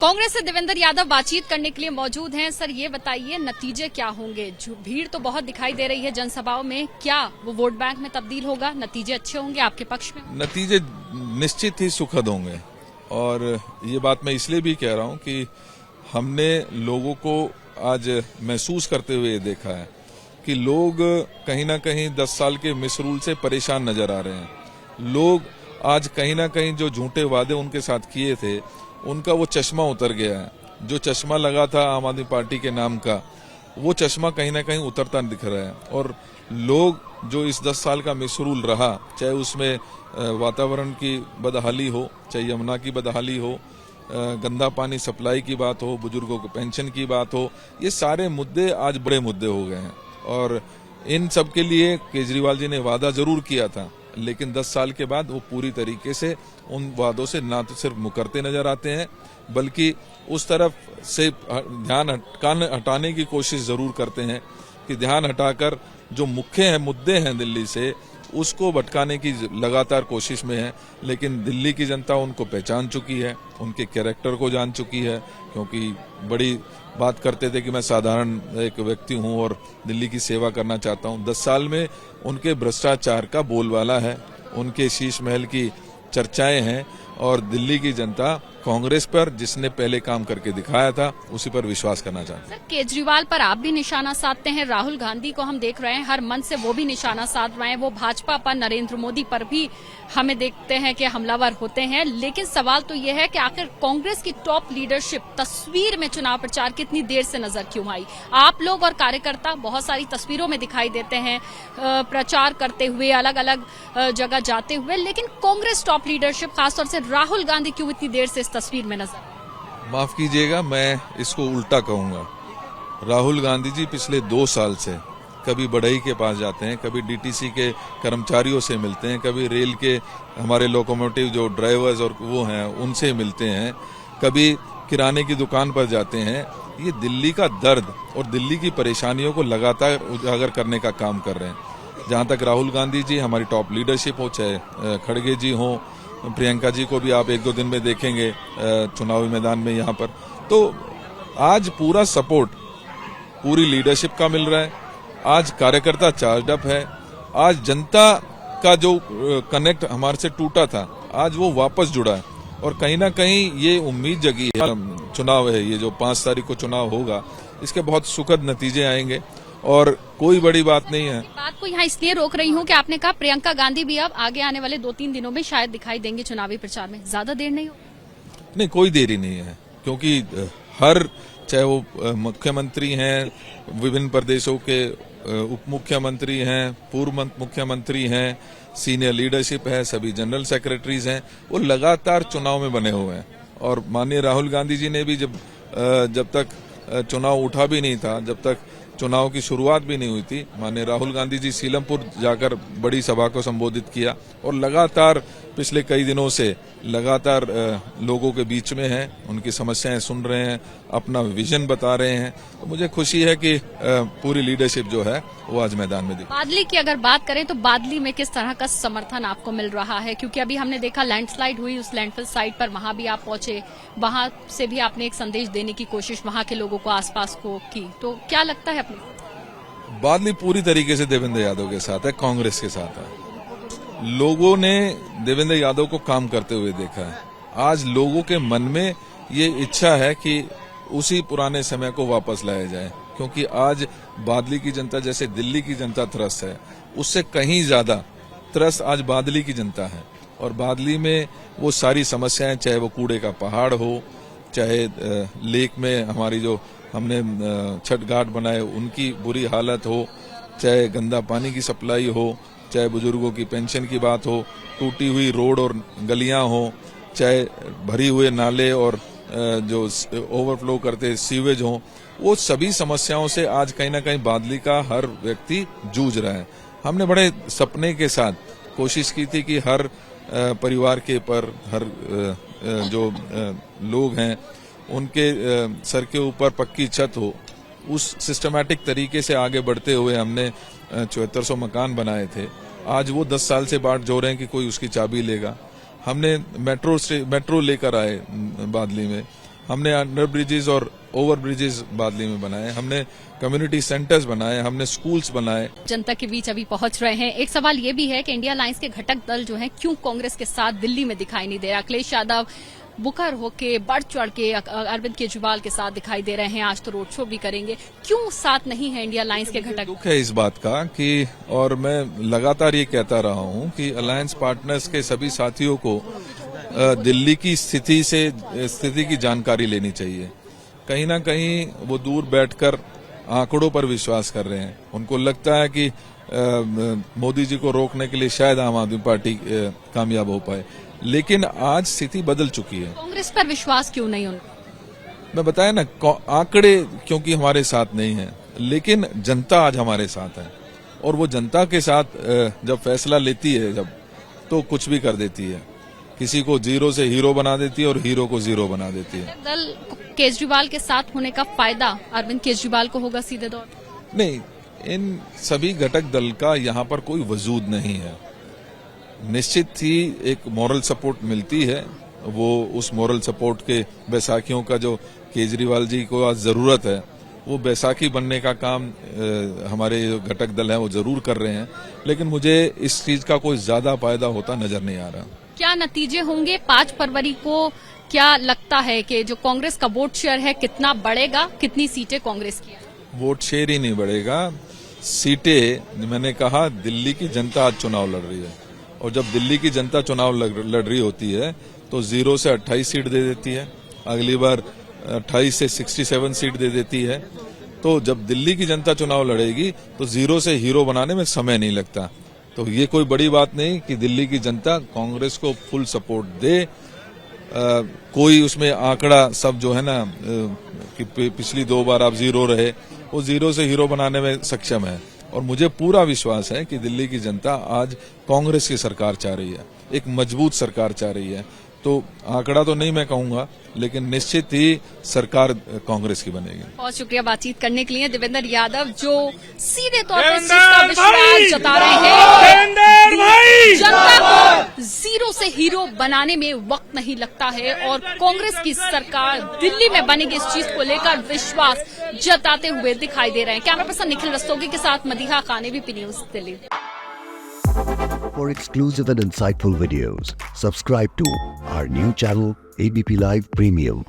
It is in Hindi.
कांग्रेस से देवेंद्र यादव बातचीत करने के लिए मौजूद हैं। सर, ये बताइए नतीजे क्या होंगे? भीड़ तो बहुत दिखाई दे रही है जनसभाओं में, क्या वो वोट बैंक में तब्दील होगा? नतीजे अच्छे होंगे आपके पक्ष में? नतीजे निश्चित ही सुखद होंगे और ये बात मैं इसलिए भी कह रहा हूं कि हमने लोगों को आज महसूस करते हुए देखा है कि लोग कहीं ना कहीं 10 साल के मिसरूल से परेशान नजर आ रहे हैं। लोग आज कहीं ना कहीं जो झूठे वादे उनके साथ किए थे उनका वो चश्मा उतर गया है। जो चश्मा लगा था आम आदमी पार्टी के नाम का, वो चश्मा कहीं ना कहीं उतरता दिख रहा है। और लोग जो इस 10 साल का मिसरूल रहा, चाहे उसमें वातावरण की बदहाली हो, चाहे यमुना की बदहाली हो, गंदा पानी सप्लाई की बात हो, बुजुर्गों को पेंशन की बात हो, ये सारे मुद्दे आज बड़े मुद्दे हो गए हैं। और इन सब के लिए केजरीवाल जी ने वादा जरूर किया था, लेकिन 10 साल के बाद वो पूरी तरीके से उन वादों से ना तो सिर्फ मुकरते नजर आते हैं, बल्कि उस तरफ से ध्यान हटाने की कोशिश जरूर करते हैं कि ध्यान हटाकर जो मुख्य मुद्दे हैं दिल्ली से, उसको भटकाने की लगातार कोशिश में है। लेकिन दिल्ली की जनता उनको पहचान चुकी है, उनके कैरेक्टर को जान चुकी है, क्योंकि बड़ी बात करते थे कि मैं साधारण एक व्यक्ति हूं और दिल्ली की सेवा करना चाहता हूं। 10 साल में उनके भ्रष्टाचार का बोलबाला है, उनके शीश महल की चर्चाएं हैं और दिल्ली की जनता कांग्रेस पर, जिसने पहले काम करके दिखाया था, उसी पर विश्वास करना चाहते हैं। केजरीवाल पर आप भी निशाना साधते हैं, राहुल गांधी को हम देख रहे हैं हर मंच से वो भी निशाना साध रहे हैं, वो भाजपा पर, नरेंद्र मोदी पर भी हमें देखते हैं कि हमलावर होते हैं। लेकिन सवाल तो ये है कि आखिर कांग्रेस की टॉप लीडरशिप तस्वीर में चुनाव प्रचार कितनी देर से नजर क्यों आई? आप लोग और कार्यकर्ता बहुत सारी तस्वीरों में दिखाई देते हैं प्रचार करते हुए, अलग अलग जगह जाते हुए, लेकिन कांग्रेस टॉप लीडरशिप खासतौर से राहुल गांधी क्यों इतनी देर से तस्वीर में नजर? माफ कीजिएगा, मैं इसको उल्टा कहूंगा। राहुल गांधी जी पिछले 2 साल से कभी बढ़ई के पास जाते हैं, कभी डीटीसी के कर्मचारियों से मिलते हैं, कभी रेल के हमारे लोकोमोटिव जो ड्राइवर्स और वो हैं उनसे मिलते हैं, कभी किराने की दुकान पर जाते हैं। ये दिल्ली का दर्द और दिल्ली की परेशानियों को लगातार उजागर करने का काम कर रहे हैं। जहां तक राहुल गांधी जी हमारी टॉप लीडरशिप हो, चाहे खड़गे जी हो, प्रियंका जी को भी आप 1-2 दिन में देखेंगे चुनावी मैदान में यहाँ पर, तो आज पूरा सपोर्ट पूरी लीडरशिप का मिल रहा है। आज कार्यकर्ता चार्ज अप है। आज जनता का जो कनेक्ट हमारे से टूटा था, आज वो वापस जुड़ा है और कहीं ना कहीं ये उम्मीद जगी है। चुनाव है, ये जो 5 तारीख को चुनाव होगा, इसके बहुत सुखद नतीजे आएंगे और कोई बड़ी बात नहीं है। बात को यहाँ इसलिए रोक रही हूँ कि आपने कहा प्रियंका गांधी भी अब आगे आने वाले 2-3 दिनों में शायद दिखाई देंगे चुनावी प्रचार में, ज्यादा देर नहीं हो? नहीं, कोई देरी नहीं है, क्योंकि हर, चाहे वो मुख्यमंत्री हैं, विभिन्न प्रदेशों के उप मुख्यमंत्री हैं, पूर्व मुख्यमंत्री हैं, सीनियर लीडरशिप है, सभी जनरल सेक्रेटरीज हैं, वो लगातार चुनाव में बने हुए हैं। और माननीय राहुल गांधी जी ने भी जब तक चुनाव उठा भी नहीं था, जब तक चुनाव की शुरुआत भी नहीं हुई थी, माननीय राहुल गांधी जी सीलमपुर जाकर बड़ी सभा को संबोधित किया और लगातार पिछले कई दिनों से लगातार लोगों के बीच में हैं, उनकी समस्याएं सुन रहे हैं, अपना विजन बता रहे हैं। तो मुझे खुशी है कि पूरी लीडरशिप जो है वो आज मैदान में दिखी। बादली की अगर बात करें तो बादली में किस तरह का समर्थन आपको मिल रहा है? क्योंकि अभी हमने देखा लैंडस्लाइड हुई, उस लैंडफिल साइट पर वहां भी आप पहुंचे, वहां से भी आपने एक संदेश देने की कोशिश वहां के लोगों को, आसपास को की, तो क्या लगता है अपने? बादली पूरी तरीके से देवेंद्र यादव के साथ है, कांग्रेस के साथ है। लोगों ने देवेंद्र यादव को काम करते हुए देखा है। आज लोगों के मन में ये इच्छा है कि उसी पुराने समय को वापस लाया जाए, क्योंकि आज बादली की जनता, जैसे दिल्ली की जनता त्रस्त है, उससे कहीं ज्यादा त्रस्त आज बादली की जनता है। और बादली में वो सारी समस्याएं, चाहे वो कूड़े का पहाड़ हो, चाहे लेक में हमारी जो हमने छठ घाट बनाए उनकी बुरी हालत हो, चाहे गंदा पानी की सप्लाई हो, चाहे बुजुर्गों की पेंशन की बात हो, टूटी हुई रोड और गलियां हो, चाहे भरी हुए नाले और जो ओवरफ्लो करते सीवेज हो, वो सभी समस्याओं से आज कहीं ना कहीं बादली का हर व्यक्ति जूझ रहा है। हमने बड़े सपने के साथ कोशिश की थी कि हर परिवार के पर, हर जो लोग हैं उनके सर के ऊपर पक्की छत हो। उस सिस्टमैटिक तरीके से आगे बढ़ते हुए हमने 7400 मकान बनाए थे। आज वो 10 साल से बाट जो रहे हैं कि कोई उसकी चाबी लेगा। हमने मेट्रो लेकर आए बादली में, हमने अंडर ब्रिजेस और ओवर ब्रिजेस बादली में बनाए, हमने कम्युनिटी सेंटर्स बनाए, हमने स्कूल्स बनाए। जनता के बीच अभी पहुंच रहे हैं। एक सवाल ये भी है कि इंडिया अलायंस के घटक दल जो हैं क्यों कांग्रेस के साथ दिल्ली में दिखाई नहीं दे रहा? अखिलेश यादव बुकर होके बढ़ चढ़ के अरविंद केजरीवाल के साथ दिखाई दे रहे हैं, आज तो रोड शो भी करेंगे। क्यों साथ नहीं है इंडिया अलायंस के घटक? दुख है इस बात का कि, और मैं लगातार ये कहता रहा हूं कि अलायंस पार्टनर्स के सभी साथियों को दिल्ली की स्थिति की जानकारी लेनी चाहिए। कहीं ना कहीं वो दूर बैठकर आंकड़ों पर विश्वास कर रहे हैं। उनको लगता है कि मोदी जी को रोकने के लिए शायद आम आदमी पार्टी कामयाब हो पाए, लेकिन आज स्थिति बदल चुकी है। कांग्रेस पर विश्वास क्यों नहीं उनको? मैं बताया ना, आंकड़े क्योंकि हमारे साथ नहीं है, लेकिन जनता आज हमारे साथ है, और वो जनता के साथ जब फैसला लेती है तो कुछ भी कर देती है। किसी को जीरो से हीरो बना देती है और हीरो को जीरो बना देती है। दल केजरीवाल के साथ होने का फायदा अरविंद केजरीवाल को होगा सीधे तौर? नहीं, इन सभी घटक दल का यहाँ पर कोई वजूद नहीं है। निश्चित ही एक मॉरल सपोर्ट मिलती है, वो उस मॉरल सपोर्ट के बैसाखियों का जो केजरीवाल जी को आज जरूरत है, वो बैसाखी बनने का काम हमारे घटक दल हैं वो जरूर कर रहे हैं, लेकिन मुझे इस चीज का कोई ज्यादा फायदा होता नजर नहीं आ रहा। क्या नतीजे होंगे 5 फरवरी को? क्या लगता है कि जो कांग्रेस का वोट शेयर है कितना बढ़ेगा? कितनी सीटें कांग्रेस की? वोट शेयर ही नहीं बढ़ेगा, सीटें, मैंने कहा दिल्ली की जनता आज चुनाव लड़ रही है, और जब दिल्ली की जनता चुनाव लड़ रही होती है तो 0 से 28 सीट दे देती है, अगली बार 28 से 67 सीट दे देती है। तो जब दिल्ली की जनता चुनाव लड़ेगी तो 0 से हीरो बनाने में समय नहीं लगता। तो ये कोई बड़ी बात नहीं कि दिल्ली की जनता कांग्रेस को फुल सपोर्ट दे। कोई उसमें आंकड़ा सब जो है ना कि पिछली 2 बार आप 0 रहे, वो 0 से हीरो बनाने में सक्षम है, और मुझे पूरा विश्वास है कि दिल्ली की जनता आज कांग्रेस की सरकार चाह रही है, एक मजबूत सरकार चाह रही है। तो आंकड़ा तो नहीं मैं कहूंगा, लेकिन निश्चित ही सरकार कांग्रेस की बनेगी। बहुत शुक्रिया बातचीत करने के लिए देवेंद्र यादव, जो सीधे तौर पर इस चीज का विश्वास जता रहे हैं। जनता को 0 से हीरो बनाने में वक्त नहीं लगता है, और कांग्रेस की सरकार दिल्ली में बनेगी, इस चीज को लेकर विश्वास जताते हुए दिखाई दे रहे हैं। कैमरा पर्सन निखिल रस्तोगी के साथ Madiha Khan, ABP news Delhi. For exclusive and insightful videos, subscribe to our new channel ABP Live Premium.